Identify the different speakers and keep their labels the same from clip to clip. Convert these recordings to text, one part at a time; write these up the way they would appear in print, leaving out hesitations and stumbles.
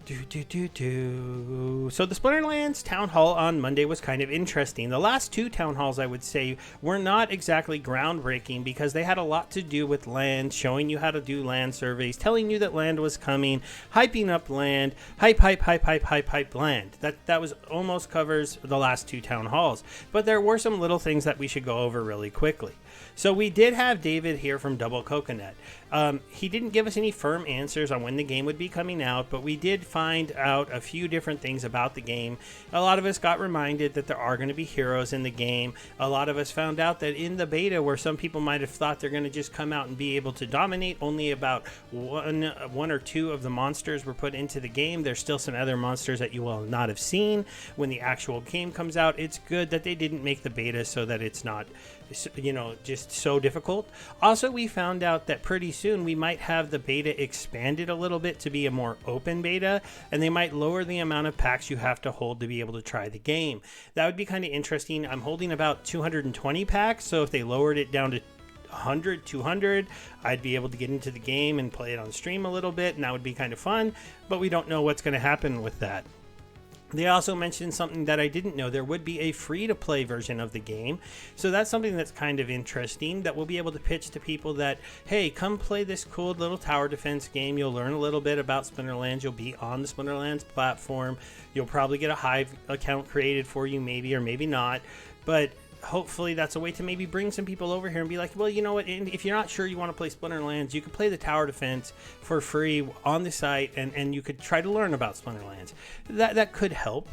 Speaker 1: So the Splinterlands Town Hall on Monday was kind of interesting. The last two Town Halls, I would say, were not exactly groundbreaking because they had a lot to do with land, showing you how to do land surveys, telling you that land was coming, hyping up land, hype land. That was almost covers the last two Town Halls. But there were some little things that we should go over really quickly. So we did have David here from Double Coconut. He didn't give us any firm answers on when the game would be coming out, but we did find out a few different things about the game. A lot of us got reminded that there are going to be heroes in the game. A lot of us found out that in the beta, where some people might have thought they're going to just come out and be able to dominate, only about one or two of the monsters were put into the game. There's still some other monsters that you will not have seen when the actual game comes out. It's good that they didn't make the beta so that it's not, just so difficult. Also, we found out that pretty soon we might have the beta expanded a little bit to be a more open beta, and they might lower the amount of packs you have to hold to be able to try the game. That would be kind of interesting. I'm holding about 220 packs, so if they lowered it down to 100, 200, I'd be able to get into the game and play it on stream a little bit, and that would be kind of fun, but we don't know what's going to happen with that. They also mentioned something that I didn't know. There would be a free-to-play version of the game. So that's something that's kind of interesting that we'll be able to pitch to people that, hey, come play this cool little tower defense game. You'll learn a little bit about Splinterlands. You'll be on the Splinterlands platform. You'll probably get a HIVE account created for you, maybe or maybe not. But hopefully that's a way to maybe bring some people over here and be like, well, you know what, if you're not sure you want to play Splinterlands, you could play the tower defense for free on the site, and you could try to learn about Splinterlands. That could help.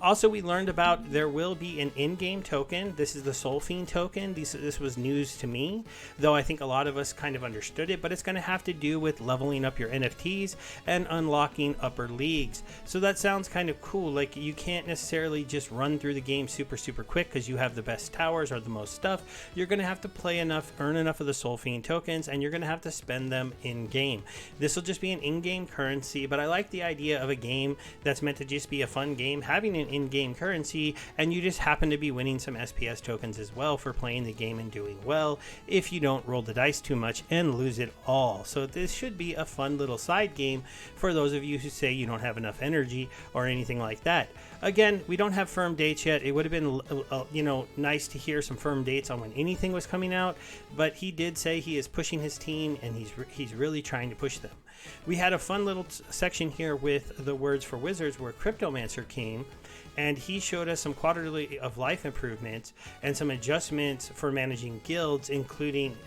Speaker 1: Also, we learned about there will be an in-game token. This is the Soul Fiend token. This was news to me, though I think a lot of us kind of understood it, but it's going to have to do with leveling up your NFTs and unlocking upper leagues. So that sounds kind of cool. Like, you can't necessarily just run through the game super quick because you have the best towers or the most stuff. You're going to have to play enough, earn enough of the Soul Fiend tokens, and you're going to have to spend them in-game. This will just be an in-game currency, but I like the idea of a game that's meant to just be a fun game, having an in-game currency, and you just happen to be winning some SPS tokens as well for playing the game and doing well if you don't roll the dice too much and lose it all. So this should be a fun little side game for those of you who say you don't have enough energy or anything like that. Again, we don't have firm dates yet. It would have been nice to hear some firm dates on when anything was coming out, but he did say he is pushing his team and he's really trying to push them. We had a fun little section here with the Words for Wizards where Cryptomancer came, and he showed us some quality of life improvements and some adjustments for managing guilds, including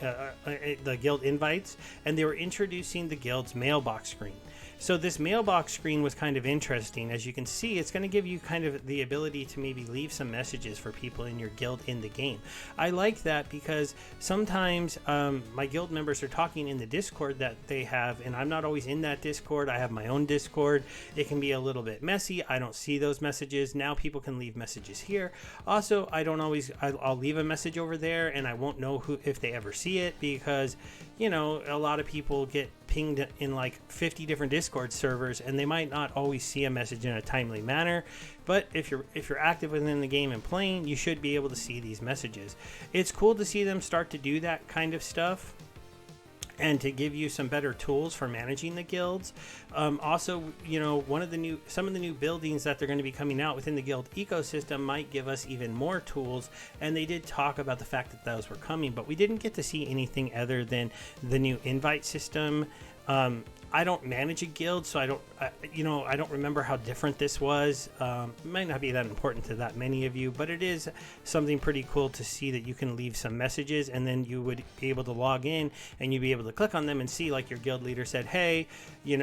Speaker 1: the guild invites, and they were introducing the guild's mailbox screen. So this mailbox screen was kind of interesting. As you can see, it's going to give you kind of the ability to maybe leave some messages for people in your guild in the game. I like that because sometimes my guild members are talking in the Discord that they have, and I'm not always in that Discord. I have my own Discord. It can be a little bit messy. I don't see those messages. Now people can leave messages here. Also, I'll leave a message over there, and I won't know if they ever see it because, a lot of people get pinged in like 50 different Discord servers, and they might not always see a message in a timely manner. But if you're active within the game and playing, you should be able to see these messages. It's cool to see them start to do that kind of stuff and to give you some better tools for managing the guilds. Also, some of the new buildings that they're going to be coming out within the guild ecosystem might give us even more tools, and they did talk about the fact that those were coming, but we didn't get to see anything other than the new invite system. I don't manage a guild, so I don't remember how different this was. It might not be that important to that many of you, but it is something pretty cool to see that you can leave some messages, and then you would be able to log in and you'd be able to click on them and see, like, your guild leader said, hey, you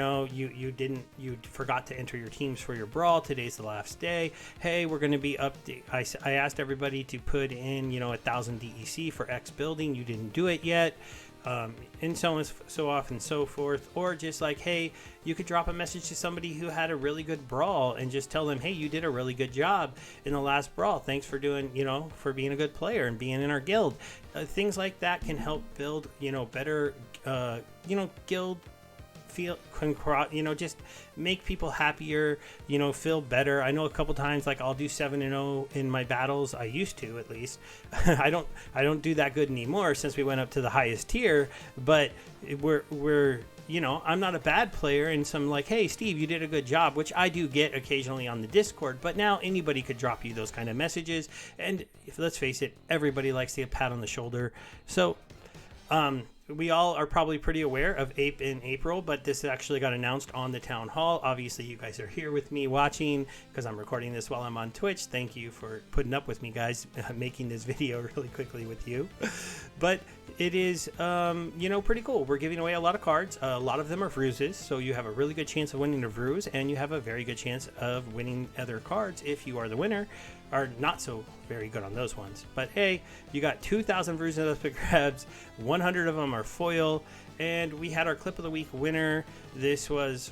Speaker 1: forgot to enter your teams for your brawl. Today's the last day. Hey, we're going to be up. I asked everybody to put in 1,000 DEC for X building. You didn't do it yet. And so on, so off and so forth. Or just like, hey, you could drop a message to somebody who had a really good brawl and just tell them, hey, you did a really good job in the last brawl. Thanks for doing, for being a good player and being in our guild. Things like that can help build, better, guild feel, just make people happier, feel better. I know a couple times, like, I'll do 7-0 in my battles. I used to, at least. I don't do that good anymore since we went up to the highest tier, but we're you know, I'm not a bad player, and some like, hey, Steve, you did a good job, which I do get occasionally on the Discord, but now anybody could drop you those kind of messages. And let's face it, everybody likes to get a pat on the shoulder. So, we all are probably pretty aware of Ape in April, but this actually got announced on the Town Hall. Obviously, you guys are here with me watching because I'm recording this while I'm on Twitch. Thank you for putting up with me, guys, making this video really quickly with you. But it is, you know, pretty cool. We're giving away a lot of cards. A lot of them are Vroozes, so you have a really good chance of winning a Vrooz, and you have a very good chance of winning other cards if you are the winner. Are not so very good on those ones, but hey, you got 2,000 Vroozes up for grabs. 100 of them are foil, and we had our clip of the week winner. This was,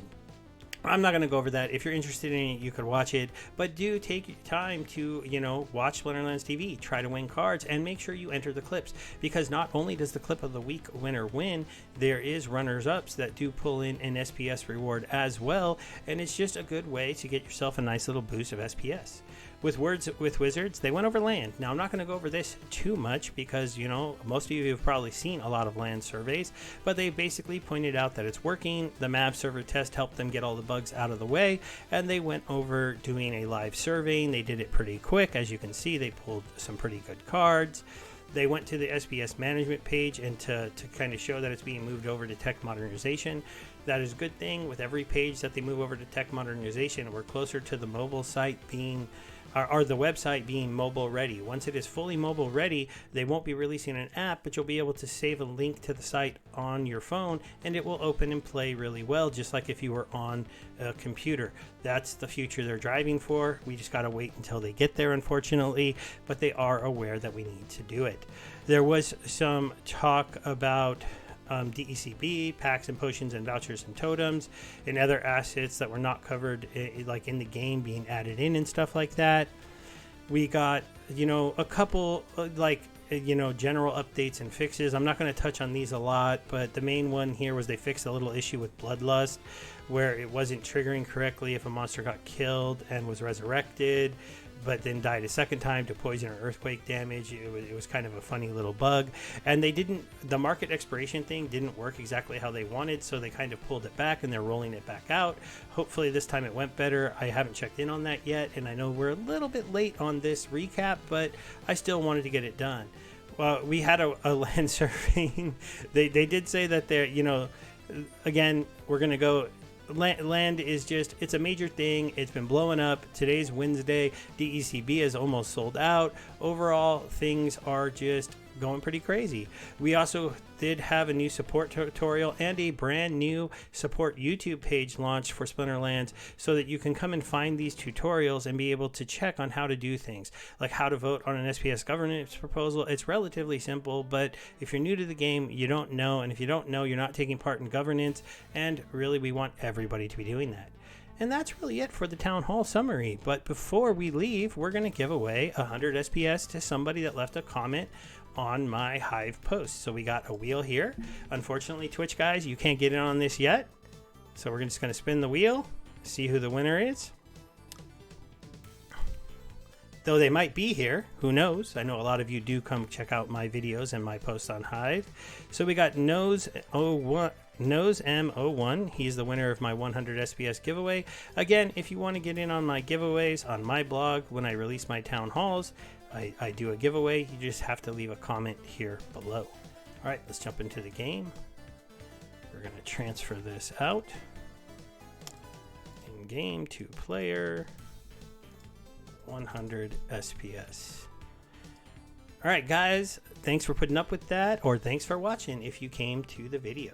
Speaker 1: I'm not going to go over that. If you're interested in it, you could watch it, but do take your time to, you know, watch Splinterlands TV, try to win cards, and make sure you enter the clips, because not only does the clip of the week winner win, there is runners-ups that do pull in an SPS reward as well, and it's just a good way to get yourself a nice little boost of SPS. With Wizards, they went over land. Now, I'm not going to go over this too much because, you know, most of you have probably seen a lot of land surveys, but they basically pointed out that it's working. The MAV server test helped them get all the bugs out of the way, and they went over doing a live surveying. They did it pretty quick. As you can see, they pulled some pretty good cards. They went to the SPS management page and to kind of show that it's being moved over to tech modernization. That is a good thing. With every page that they move over to tech modernization, we're closer to the mobile site being or the website being mobile ready. Once it is fully mobile ready, they won't be releasing an app, but you'll be able to save a link to the site on your phone, and it will open and play really well, just like if you were on a computer. That's the future they're driving for. We just got to wait until they get there, unfortunately, but they are aware that we need to do it. There was some talk about DECB, packs and potions and vouchers and totems and other assets that were not covered like in the game being added in and stuff like that. We got, you know, a couple like, you know, general updates and fixes. I'm not going to touch on these a lot, but the main one here was they fixed a little issue with Bloodlust where it wasn't triggering correctly if a monster got killed and was resurrected but then died a second time to poison or earthquake damage. It was kind of a funny little bug, and the market expiration thing didn't work exactly how they wanted, so they kind of pulled it back and they're rolling it back out. Hopefully this time it went better. I haven't checked in on that yet, and I know we're a little bit late on this recap, but I still wanted to get it done. Well, we had a land surveying. They did say that they're, you know, again, we're going to go. Land is just, it's a major thing. It's been blowing up. Today's Wednesday. DECB is almost sold out. Overall, things are just going pretty crazy. We also did have a new support tutorial and a brand new support YouTube page launched for Splinterlands, so that you can come and find these tutorials and be able to check on how to do things, like how to vote on an SPS governance proposal. It's relatively simple, but if you're new to the game, you don't know, and if you don't know, you're not taking part in governance, and really we want everybody to be doing that. And that's really it for the Town Hall summary. But before we leave, we're going to give away 100 SPS to somebody that left a comment on my Hive post. So we got a wheel here. Unfortunately, Twitch guys, you can't get in on this yet. So we're just going to spin the wheel, see who the winner is. Though they might be here, who knows? I know a lot of you do come check out my videos and my posts on Hive. So we got Nose M01. He's the winner of my 100 SPS giveaway. Again, if you want to get in on my giveaways on my blog when I release my town halls, I do a giveaway. You just have to leave a comment here below. All right, let's jump into the game. We're going to transfer this out. In game, 2 player, 100 SPS. All right, guys, thanks for putting up with that, or thanks for watching if you came to the video.